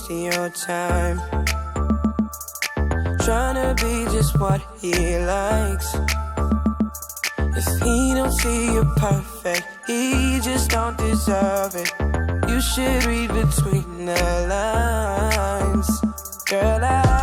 wasting your time, trying to be just what he likes. If he don't see you perfect, he just don't deserve it. You should read between the lines. Girl,